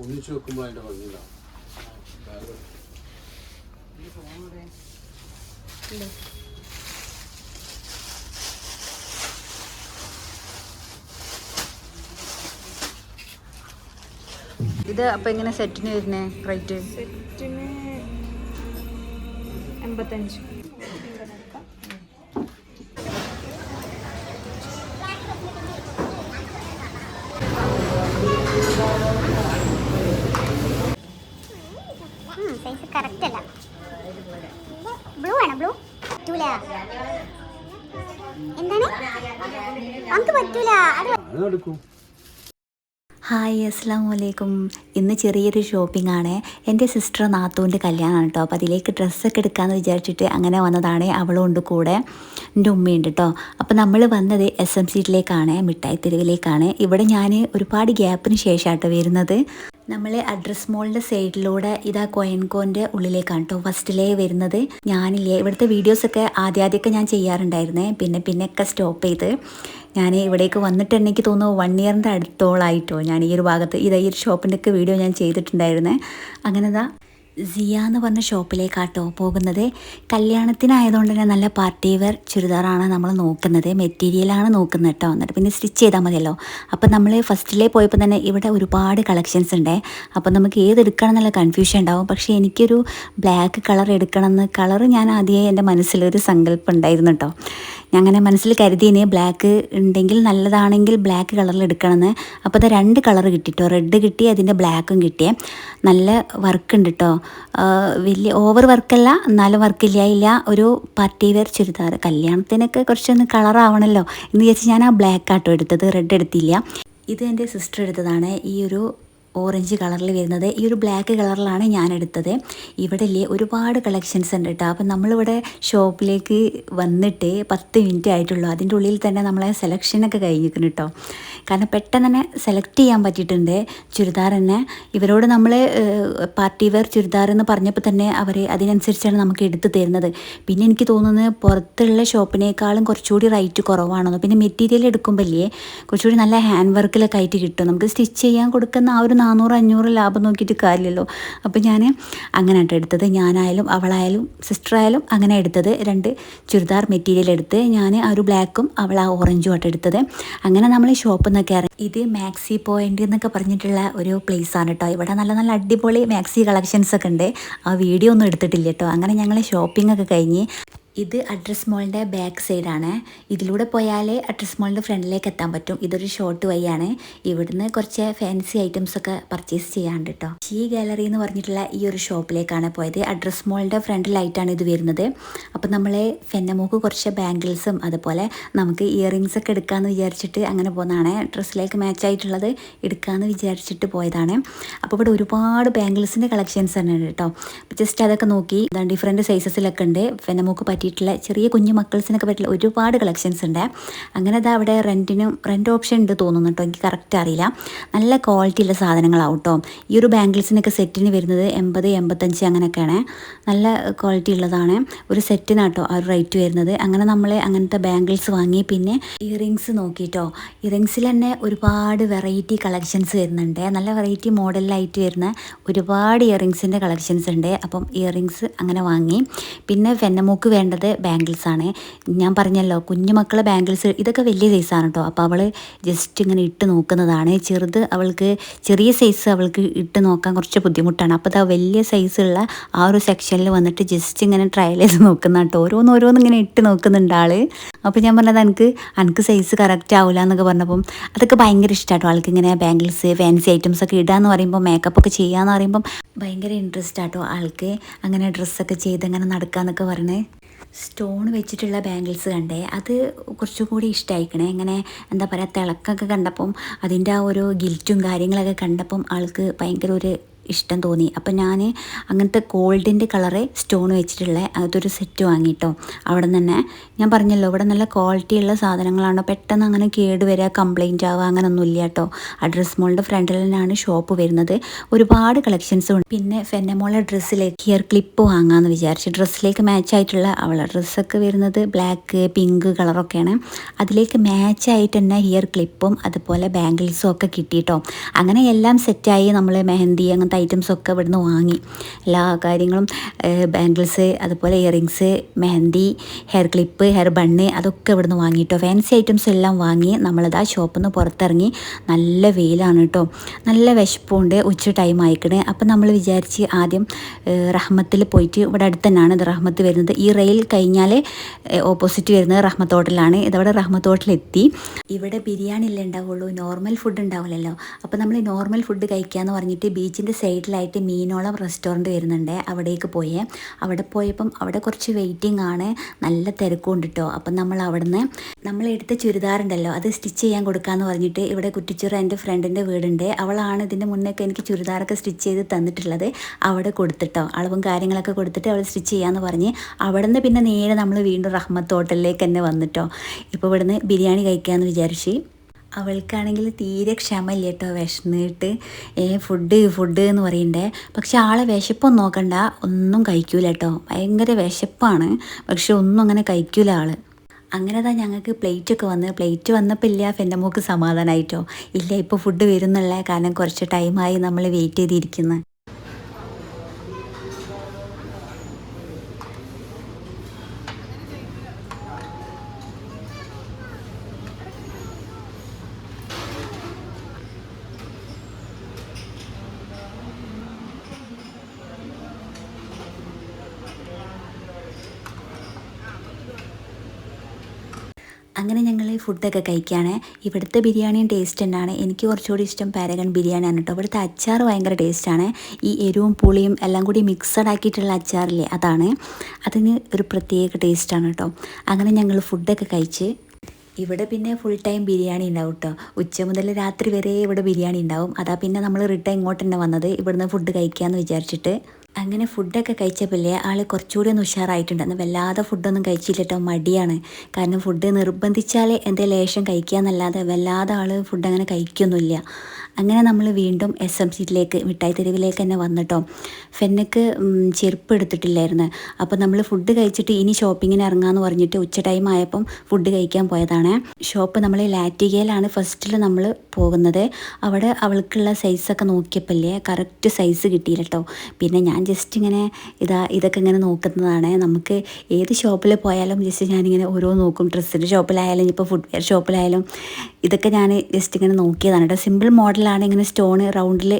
ഒന്നിച്ചു വെക്കുമ്പോൾ അതിന്റെ ഭംഗിയില്ല. ഇത് അപ്പം എങ്ങനെ സെറ്റിന് വരുന്നേ റേറ്റ്? സെറ്റിന് 85. സൈസ് കറക്റ്റ് അല്ല. ബ്ലൂ ആണ്. ബ്ലൂ പറ്റൂല. എന്താണ് നമുക്ക് പറ്റൂല. അത് നടക്കും. ഹായ് അസ്സലാമു അലൈക്കും. ഇന്ന് ചെറിയൊരു ഷോപ്പിംഗ് ആണ്. എൻ്റെ സിസ്റ്റർ നാത്തൂൻ്റെ കല്യാണമാണ് കേട്ടോ. അപ്പോൾ അതിലേക്ക് ഡ്രസ്സൊക്കെ എടുക്കാമെന്ന് വിചാരിച്ചിട്ട് അങ്ങനെ വന്നതാണ്. അവളും ഉണ്ട് കൂടെ, എൻ്റെ ഉമ്മയുണ്ട് കേട്ടോ. അപ്പോൾ നമ്മൾ വന്നത് SM സ്ട്രീറ്റിലേക്കാണ്, മിഠായി തെരുവിലേക്കാണ്. ഇവിടെ ഞാൻ ഒരുപാട് ഗ്യാപ്പിന് ശേഷമാട്ടോ വരുന്നത്. നമ്മൾ അഡ്രസ് മോളിൻ്റെ സൈഡിലൂടെ ഇതാ കോയൻകോൻ്റെ ഉള്ളിലേക്കാണ് കേട്ടോ ഫസ്റ്റിലേ വരുന്നത്. ഞാനില്ലേ ഇവിടുത്തെ വീഡിയോസൊക്കെ ആദ്യമൊക്കെ ഞാൻ ചെയ്യാറുണ്ടായിരുന്നേ. പിന്നെയൊക്കെ സ്റ്റോപ്പ് ചെയ്ത് ഞാൻ ഇവിടേക്ക് വന്നിട്ട് എനിക്ക് തോന്നുന്നു 1 ഇയറിൻ്റെ അടുത്തോളായിട്ടോ ഞാൻ ഈ ഒരു ഭാഗത്ത് ഈ ഒരു ഷോപ്പിൻ്റെ ഒക്കെ വീഡിയോ ഞാൻ ചെയ്തിട്ടുണ്ടായിരുന്നേ. അങ്ങനെ സിയ എന്ന് പറഞ്ഞ ഷോപ്പിലേക്കാട്ടോ പോകുന്നത്. കല്യാണത്തിനായതുകൊണ്ട് തന്നെ നല്ല പാർട്ടി വെയർ ചുരിദാറാണ് നമ്മൾ നോക്കുന്നത്, മെറ്റീരിയലാണ് നോക്കുന്നത് കേട്ടോ. എന്നിട്ട് പിന്നെ സ്റ്റിച്ച് ചെയ്താൽ മതിയല്ലോ. അപ്പം നമ്മൾ ഫസ്റ്റിലേ പോയപ്പോൾ തന്നെ ഇവിടെ ഒരുപാട് കളക്ഷൻസ് ഉണ്ട്. അപ്പം നമുക്ക് ഏതെടുക്കണം എന്നുള്ള കൺഫ്യൂഷൻ ഉണ്ടാവും. പക്ഷേ എനിക്കൊരു ബ്ലാക്ക് കളർ എടുക്കണമെന്ന് കളർ ഞാൻ ആദ്യമേ എൻ്റെ മനസ്സിലൊരു സങ്കല്പം ഉണ്ടായിരുന്നു കേട്ടോ. ഞാൻ അങ്ങനെ മനസ്സിൽ കരുതിയിന് ബ്ലാക്ക് ഉണ്ടെങ്കിൽ നല്ലതാണെങ്കിൽ ബ്ലാക്ക് കളറിൽ എടുക്കണമെന്ന്. അപ്പോൾ അത് 2 കളർ കിട്ടിട്ടോ, റെഡ് കിട്ടി, അതിൻ്റെ ബ്ലാക്കും കിട്ടിയേ. നല്ല വർക്ക് ഉണ്ട് കേട്ടോ. വലിയ ഓവർ വർക്കല്ല, എന്നാലും വർക്കില്ല. ഒരു പാർട്ടി വെയർ ചുരിദാർ, കല്യാണത്തിനൊക്കെ കുറച്ചൊന്ന് കളറാവണമല്ലോ എന്ന് വിചാരിച്ച് ഞാൻ ആ ബ്ലാക്ക് ആട്ടോ എടുത്തത്, റെഡ് എടുത്തില്ല. ഇത് എൻ്റെ സിസ്റ്റർ എടുത്തതാണ്. ഈ ഒരു ഓറഞ്ച് കളറിൽ വരുന്നത്. ഈ ഒരു ബ്ലാക്ക് കളറിലാണ് ഞാൻ എടുത്തത്. ഇവിടെ ഒരുപാട് കളക്ഷൻസ് ഉണ്ട് കേട്ടോ. അപ്പം നമ്മളിവിടെ ഷോപ്പിലേക്ക് വന്നിട്ട് 10 മിനിറ്റ് ആയിട്ടുള്ളൂ. അതിൻ്റെ ഉള്ളിൽ തന്നെ നമ്മളെ സെലക്ഷനൊക്കെ കഴിഞ്ഞിരിക്കുന്നു കേട്ടോ. കാരണം പെട്ടെന്ന് തന്നെ സെലക്ട് ചെയ്യാൻ പറ്റിയിട്ടുണ്ട് ചുരിദാർ തന്നെ. ഇവരോട് നമ്മൾ പാർട്ടി വെയർ ചുരിദാർ എന്ന് പറഞ്ഞപ്പോൾ തന്നെ അവർ അതിനനുസരിച്ചാണ് നമുക്ക് എടുത്തു തരുന്നത്. പിന്നെ എനിക്ക് തോന്നുന്നത് പുറത്തുള്ള ഷോപ്പിനേക്കാളും കുറച്ചുകൂടി റേറ്റ് കുറവാണെന്ന്. പിന്നെ മെറ്റീരിയൽ എടുക്കുമ്പോൾ കുറച്ചുകൂടി നല്ല ഹാൻഡ് വർക്കിലൊക്കെ ആയിട്ട് കിട്ടും. നമുക്ക് സ്റ്റിച്ച് ചെയ്യാൻ കൊടുക്കുന്ന ആ ഒരു 400-500 ലാഭം നോക്കിയിട്ട് കാര്യമില്ലല്ലോ. അപ്പോൾ ഞാൻ അങ്ങനെ ആട്ടോ എടുത്തത്. ഞാനായാലും അവളായാലും സിസ്റ്ററായാലും അങ്ങനെ എടുത്തത്. 2 ചുരിദാർ മെറ്റീരിയൽ എടുത്ത് ഞാൻ ആ ഒരു ബ്ലാക്കും അവൾ ആ ഓറഞ്ചും ആട്ടോ എടുത്തത്. അങ്ങനെ നമ്മൾ ഷോപ്പിൽ നിന്നൊക്കെ ഇറങ്ങി. ഇത് മാക്സി പോയിൻ്റ് എന്നൊക്കെ പറഞ്ഞിട്ടുള്ള ഒരു പ്ലേസാണ് കേട്ടോ. ഇവിടെ നല്ല നല്ല അടിപൊളി മാക്സി കളക്ഷൻസ് ഒക്കെ ഉണ്ട്. ആ വീഡിയോ ഒന്നും എടുത്തിട്ടില്ല കേട്ടോ. അങ്ങനെ ഞങ്ങൾ ഷോപ്പിംഗ് ഒക്കെ കഴിഞ്ഞ് ഇത് അഡ്രസ് മോളിൻ്റെ ബാക്ക് സൈഡാണ്. ഇതിലൂടെ പോയാൽ അഡ്രസ് മോളിൻ്റെ ഫ്രണ്ടിലേക്ക് എത്താൻ പറ്റും. ഇതൊരു ഷോർട്ട് വഴിയാണ്. ഇവിടുന്ന് കുറച്ച് ഫാൻസി ഐറ്റംസൊക്കെ പർച്ചേസ് ചെയ്യാണ്ട് കേട്ടോ. ഷീ ഗാലറി എന്ന് പറഞ്ഞിട്ടുള്ള ഈ ഒരു ഷോപ്പിലേക്കാണ് പോയത്. അഡ്രസ് മോളിൻ്റെ ഫ്രണ്ടിലായിട്ടാണ് ഇത് വരുന്നത്. അപ്പോൾ നമ്മൾ ഫെന്നമോക്ക് കുറച്ച് ബാംഗിൾസും അതുപോലെ നമുക്ക് ഇയറിങ്സൊക്കെ എടുക്കാമെന്ന് വിചാരിച്ചിട്ട് അങ്ങനെ പോകുന്നതാണ്. ഡ്രസ്സിലേക്ക് മാച്ചായിട്ടുള്ളത് എടുക്കാമെന്ന് വിചാരിച്ചിട്ട് പോയതാണ്. അപ്പോൾ ഇവിടെ ഒരുപാട് ബാംഗിൾസിൻ്റെ കളക്ഷൻസ് തന്നെ ഉണ്ട് കേട്ടോ. ജസ്റ്റ് അതൊക്കെ നോക്കി ഡിഫറെൻറ്റ് സൈസസിലൊക്കെ ഉണ്ട്. ഫെന്നമോക്ക് ചെറിയ കുഞ്ഞു മക്കൾസിനൊക്കെ പറ്റിയുള്ള ഒരുപാട് കളക്ഷൻസ് ഉണ്ട്. അങ്ങനെ അവിടെ റെൻറ്റ് ഓപ്ഷൻ ഉണ്ട് തോന്നുന്നു കേട്ടോ. എനിക്ക് കറക്റ്റ് അറിയില്ല. നല്ല ക്വാളിറ്റി ഉള്ള സാധനങ്ങളാവും കേട്ടോ. ഈ ഒരു ബാംഗിൾസിനൊക്കെ സെറ്റിന് വരുന്നത് 80-85 അങ്ങനെയൊക്കെയാണ്. നല്ല ക്വാളിറ്റി ഉള്ളതാണ്. ഒരു സെറ്റിനാട്ടോ ആ ഒരു റേറ്റ് വരുന്നത്. അങ്ങനെ നമ്മൾ അങ്ങനത്തെ ബാംഗിൾസ് വാങ്ങി. പിന്നെ ഇയറിങ്സ് നോക്കിയിട്ടോ. ഇയറിങ്സിൽ തന്നെ ഒരുപാട് വെറൈറ്റി കളക്ഷൻസ് വരുന്നുണ്ട്. നല്ല വെറൈറ്റി മോഡലിലായിട്ട് വരുന്ന ഒരുപാട് ഇയറിങ്സിൻ്റെ കളക്ഷൻസ് ഉണ്ട്. അപ്പം ഇയറിങ്സ് അങ്ങനെ വാങ്ങി. പിന്നെ ഫെന്നമോക്ക് വേണ്ടത് ബാംഗിൾസാണ്. ഞാൻ പറഞ്ഞല്ലോ കുഞ്ഞു മക്കളെ ബാംഗിൾസ് ഇതൊക്കെ വലിയ സൈസാണ് കേട്ടോ. അപ്പോൾ അവൾ ജസ്റ്റ് ഇങ്ങനെ ഇട്ട് നോക്കുന്നതാണ്. അവൾക്ക് ചെറിയ സൈസ് അവൾക്ക് ഇട്ട് നോക്കാൻ കുറച്ച് ബുദ്ധിമുട്ടാണ്. അപ്പോൾ അത് വലിയ സൈസുള്ള ആ ഒരു സെക്ഷനിൽ വന്നിട്ട് ജസ്റ്റ് ഇങ്ങനെ ട്രയൽ ചെയ്ത് നോക്കുന്ന കേട്ടോ. ഓരോന്ന് ഇങ്ങനെ ഇട്ട് നോക്കുന്നുണ്ട് ആൾ. അപ്പോൾ ഞാൻ പറഞ്ഞത് എനിക്ക് സൈസ് കറക്റ്റ് ആവില്ല എന്നൊക്കെ പറഞ്ഞപ്പം അതൊക്കെ ഭയങ്കര ഇഷ്ടമാട്ടോ. ആൾക്ക് ഇങ്ങനെ ബാംഗിൾസ് ഫാൻസി ഐറ്റംസ് ഒക്കെ ഇടാന്ന് പറയുമ്പോൾ മേക്കപ്പൊക്കെ ചെയ്യാന്ന് പറയുമ്പം ഭയങ്കര ഇൻട്രസ്റ്റ് ആട്ടോ ആൾക്ക്. അങ്ങനെ ഡ്രസ്സൊക്കെ ചെയ്ത് അങ്ങനെ നടക്കാന്നൊക്കെ പറഞ്ഞ് സ്റ്റോൺ വെച്ചിട്ടുള്ള ബാംഗിൾസ് കണ്ടേ. അത് കുറച്ചുകൂടി ഇഷ്ടമായിക്കണേ. ഇങ്ങനെ എന്താ പറയുക തിളക്കൊക്കെ കണ്ടപ്പം അതിൻ്റെ ആ ഒരു ഗിൽറ്റും കാര്യങ്ങളൊക്കെ കണ്ടപ്പം ആൾക്ക് ഭയങ്കര ഒരു ഇഷ്ടം തോന്നി. അപ്പോൾ ഞാൻ അങ്ങനത്തെ ഗോൾഡിൻ്റെ കളറ് സ്റ്റോൺ വെച്ചിട്ടുള്ള അതൊരു സെറ്റ് വാങ്ങിയിട്ടോ. അവിടെ നിന്ന് തന്നെ ഞാൻ പറഞ്ഞല്ലോ ഇവിടെ നല്ല ക്വാളിറ്റിയുള്ള സാധനങ്ങളാണ്, പെട്ടെന്ന് അങ്ങനെ കേടുവരിക കംപ്ലൈൻറ്റ് ആവുക അങ്ങനെയൊന്നും ഇല്ല കേട്ടോ. ആ ഡ്രസ് മോളിൻ്റെ ഫ്രണ്ടിൽ തന്നെയാണ് ഷോപ്പ് വരുന്നത്. ഒരുപാട് കളക്ഷൻസും ഉണ്ട്. പിന്നെ ഫെന്നമോളെ ഡ്രസ്സിലേക്ക് ഹിയർ ക്ലിപ്പ് വാങ്ങാമെന്ന് വിചാരിച്ചു. ഡ്രസ്സിലേക്ക് മാച്ചായിട്ടുള്ള അവളെ ഡ്രസ്സൊക്കെ വരുന്നത് ബ്ലാക്ക് പിങ്ക് കളറൊക്കെയാണ്. അതിലേക്ക് മാച്ചായിട്ട് തന്നെ ഹിയർ ക്ലിപ്പും അതുപോലെ ബാംഗിൾസും ഒക്കെ കിട്ടിയിട്ടോ. അങ്ങനെ എല്ലാം സെറ്റായി. നമ്മൾ മെഹന്തി അങ്ങനത്തെ ഐറ്റംസൊക്കെ ഇവിടുന്ന് വാങ്ങി. എല്ലാ കാര്യങ്ങളും ബാംഗിൾസ് അതുപോലെ earrings mehndi hair clip hair bun അതൊക്കെ ഇവിടുന്ന് വാങ്ങിയിട്ടോ. ഫാൻസി ഐറ്റംസ് എല്ലാം വാങ്ങി നമ്മളിതാ ഷോപ്പിൽ നിന്ന് പുറത്തിറങ്ങി. നല്ല വെയിലാണ് കേട്ടോ, നല്ല വിശപ്പുണ്ട്, ഉച്ച ടൈം ആയിക്കണേ. അപ്പം നമ്മൾ വിചാരിച്ച് ആദ്യം റഹ്മത്തിൽ പോയിട്ട്, ഇവിടെ അടുത്ത് തന്നെയാണ് ഇത് റഹ്മത്ത് വരുന്നത്. ഈ റെയിൽ കഴിഞ്ഞാൽ ഓപ്പോസിറ്റ് വരുന്നത് റഹ്മത്ത് ഹോട്ടലാണ്. ഇതവിടെ റഹ്മത്ത് ഹോട്ടലെത്തി. ഇവിടെ ബിരിയാണി അല്ലേ ഉണ്ടാവുള്ളൂ, നോർമൽ ഫുഡ് ഉണ്ടാവില്ലല്ലോ. അപ്പോൾ നമ്മൾ നോർമൽ ഫുഡ് കഴിക്കാമെന്ന് പറഞ്ഞിട്ട് ബീച്ചിൻ്റെ സൈഡിലായിട്ട് മീനോളം റെസ്റ്റോറൻറ്റ് വരുന്നുണ്ട്. അവിടേക്ക് പോയേ. അവിടെ പോയപ്പം അവിടെ കുറച്ച് വെയിറ്റിംഗ് ആണ്, നല്ല തിരക്കുണ്ട് കേട്ടോ. അപ്പം നമ്മൾ അവിടുന്ന് നമ്മളെടുത്ത ചുരിദാറുണ്ടല്ലോ അത് സ്റ്റിച്ച് ചെയ്യാൻ കൊടുക്കാമെന്ന് പറഞ്ഞിട്ട് ഇവിടെ കുറ്റിച്ചിറ എൻ്റെ ഫ്രണ്ടിൻ്റെ വീടുണ്ട്. അവളാണ് ഇതിൻ്റെ മുന്നേക്ക് എനിക്ക് ചുരിദാറൊക്കെ സ്റ്റിച്ച് ചെയ്ത് തന്നിട്ടുള്ളത്. അവിടെ കൊടുത്തിട്ടോ അളവും കാര്യങ്ങളൊക്കെ കൊടുത്തിട്ട് അവൾ സ്റ്റിച്ച് ചെയ്യാമെന്ന് പറഞ്ഞ് അവിടെ നിന്ന് പിന്നെ നേരെ നമ്മൾ വീണ്ടും റഹ്മത്ത് ഹോട്ടലിലേക്ക് തന്നെ വന്നിട്ടോ. ഇപ്പോൾ ഇവിടുന്ന് ബിരിയാണി കഴിക്കാമെന്ന് വിചാരിച്ച്. അവൾക്കാണെങ്കിൽ തീരെ ക്ഷമയില്ല കേട്ടോ, വിശന്നിട്ട് ഫുഡ് എന്ന് പറയണ്ടേ. പക്ഷെ ആളെ വിശപ്പൊന്നും നോക്കണ്ട, ഒന്നും കഴിക്കൂല കേട്ടോ. ഭയങ്കര വിശപ്പാണ്, പക്ഷെ ഒന്നും അങ്ങനെ കഴിക്കൂല ആൾ. അങ്ങനെ തന്നെ ഞങ്ങൾക്ക് പ്ലേറ്റ് വന്നപ്പോൾ ഇല്ല ഫെന്നമോക്ക് സമാധാനമായിട്ടോ. ഇല്ല ഇപ്പോൾ ഫുഡ് വരുന്നുള്ള, കാരണം കുറച്ച് ടൈമായി നമ്മൾ വെയിറ്റ് ചെയ്തിരിക്കുന്നത്. അങ്ങനെ ഞങ്ങൾ ഫുഡൊക്കെ കഴിക്കുകയാണ്. ഇവിടുത്തെ ബിരിയാണിയും ടേസ്റ്റ് തന്നെയാണ്. എനിക്ക് കുറച്ചുകൂടി ഇഷ്ടം പാരഗൺ ബിരിയാണിയാണ് കേട്ടോ. ഇവിടുത്തെ അച്ചാർ ഭയങ്കര ടേസ്റ്റാണ്. ഈ എരിവും പുളിയും എല്ലാം കൂടി മിക്സഡ് ആക്കിയിട്ടുള്ള അച്ചാറില്ലേ, അതാണ്. അതിന് ഒരു പ്രത്യേക ടേസ്റ്റാണ് കേട്ടോ. അങ്ങനെ ഞങ്ങൾ ഫുഡൊക്കെ കഴിച്ച് ഇവിടെ പിന്നെ ഫുൾ ടൈം ബിരിയാണി ഉണ്ടാവും കേട്ടോ. ഉച്ച മുതൽ രാത്രി വരെ ഇവിടെ ബിരിയാണി ഉണ്ടാവും. അതാ പിന്നെ നമ്മൾ റിട്ടേൺ ഇങ്ങോട്ട് തന്നെ വന്നത്, ഇവിടുന്ന് ഫുഡ് കഴിക്കാമെന്ന് വിചാരിച്ചിട്ട്. അങ്ങനെ ഫുഡൊക്കെ കഴിച്ചപ്പോഴേ ആൾ കുറച്ചുകൂടി ഒന്ന് ഉഷാറായിട്ടുണ്ട്. അന്ന് വല്ലാതെ ഫുഡൊന്നും കഴിച്ചില്ല കേട്ടോ, മടിയാണ്. കാരണം ഫുഡ് നിർബന്ധിച്ചാൽ എന്തെങ്കിലും ലേശം കഴിക്കാമെന്നല്ലാതെ വല്ലാതെ ആൾ ഫുഡ് അങ്ങനെ കഴിക്കൊന്നുമില്ല. അങ്ങനെ നമ്മൾ വീണ്ടും SMCയിലേക്ക് മിഠായി തെരുവിലേക്ക് തന്നെ വന്നിട്ടോ. ഫെന്നക്ക് ചെരുപ്പ് എടുത്തിട്ടില്ലായിരുന്നു. അപ്പോൾ നമ്മൾ ഫുഡ് കഴിച്ചിട്ട് ഇനി ഷോപ്പിങ്ങിന് ഇറങ്ങാമെന്ന് പറഞ്ഞിട്ട് ഉച്ച ടൈം ആയപ്പം ഫുഡ് കഴിക്കാൻ പോയതാണ്. ഷോപ്പ് നമ്മൾ ലാറ്റിഗയിലാണ് ഫസ്റ്റിൽ നമ്മൾ പോകുന്നത്. അവിടെ അവൾക്കുള്ള സൈസൊക്കെ നോക്കിയപ്പോഴേ കറക്റ്റ് സൈസ് കിട്ടിയില്ല കേട്ടോ. പിന്നെ ഞാൻ ജസ്റ്റ് ഇങ്ങനെ ഇതൊക്കെ ഇങ്ങനെ നോക്കുന്നതാണ്. നമുക്ക് ഏത് ഷോപ്പിൽ പോയാലും ജസ്റ്റ് ഞാനിങ്ങനെ ഓരോ നോക്കും. ഡ്രസ്സിൻ്റെ ഷോപ്പിലായാലും ഇപ്പോൾ ഫുട്വെയർ ഷോപ്പിലായാലും ഇതൊക്കെ ഞാൻ ജസ്റ്റ് ഇങ്ങനെ നോക്കിയതാണ് കേട്ടോ. സിമ്പിൾ മോഡലാണ്, ഇങ്ങനെ റൗണ്ടിൽ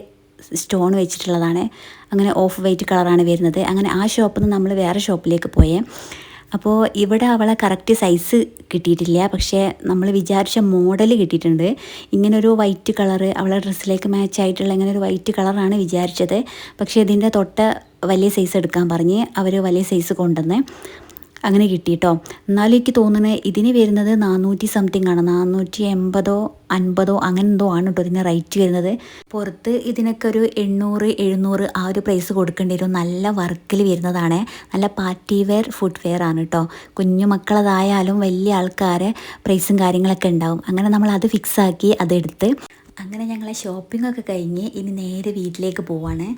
സ്റ്റോൺ വെച്ചിട്ടുള്ളതാണ്. അങ്ങനെ ഓഫ് വൈറ്റ് കളറാണ് വരുന്നത്. അങ്ങനെ ആ ഷോപ്പിൽ നിന്ന് നമ്മൾ വേറെ ഷോപ്പിലേക്ക് പോയേ. അപ്പോൾ ഇവിടെ അവളെ കറക്റ്റ് സൈസ് കിട്ടിയിട്ടില്ല, പക്ഷേ നമ്മൾ വിചാരിച്ച മോഡൽ കിട്ടിയിട്ടുണ്ട്. ഇങ്ങനൊരു വൈറ്റ് കളറ് അവളെ ഡ്രസ്സിലേക്ക് മാച്ചായിട്ടുള്ള ഇങ്ങനെ ഒരു വൈറ്റ് കളറാണ് വിചാരിച്ചത്. പക്ഷേ ഇതിൻ്റെ തൊട്ട് വലിയ സൈസ് എടുക്കാൻ പറഞ്ഞ് അവർ വലിയ സൈസ് കൊണ്ടുവന്ന് അങ്ങനെ കിട്ടിയിട്ടോ. എന്നാലും എനിക്ക് തോന്നുന്നത് ഇതിന് വരുന്നത് 400 സംതിങ് ആണ്, 480 50 അങ്ങനെ എന്തോ ആണ് കേട്ടോ ഇതിന് റേറ്റ് വരുന്നത്. പുറത്ത് ഇതിനൊക്കെ ഒരു 800 700 ആ ഒരു പ്രൈസ് കൊടുക്കേണ്ടി വരും. നല്ല വർക്കിൽ വരുന്നതാണ്, നല്ല പാർട്ടി വെയർ ഫുഡ് വെയർ ആണ് കേട്ടോ. കുഞ്ഞു മക്കളതായാലും വലിയ ആൾക്കാരെ പ്രൈസും കാര്യങ്ങളൊക്കെ ഉണ്ടാവും. അങ്ങനെ നമ്മൾ അത് ഫിക്സാക്കി അതെടുത്ത് അങ്ങനെ ഞങ്ങളെ ഷോപ്പിംഗ് ഒക്കെ കഴിഞ്ഞ് ഇനി നേരെ വീട്ടിലേക്ക് പോവാണ്.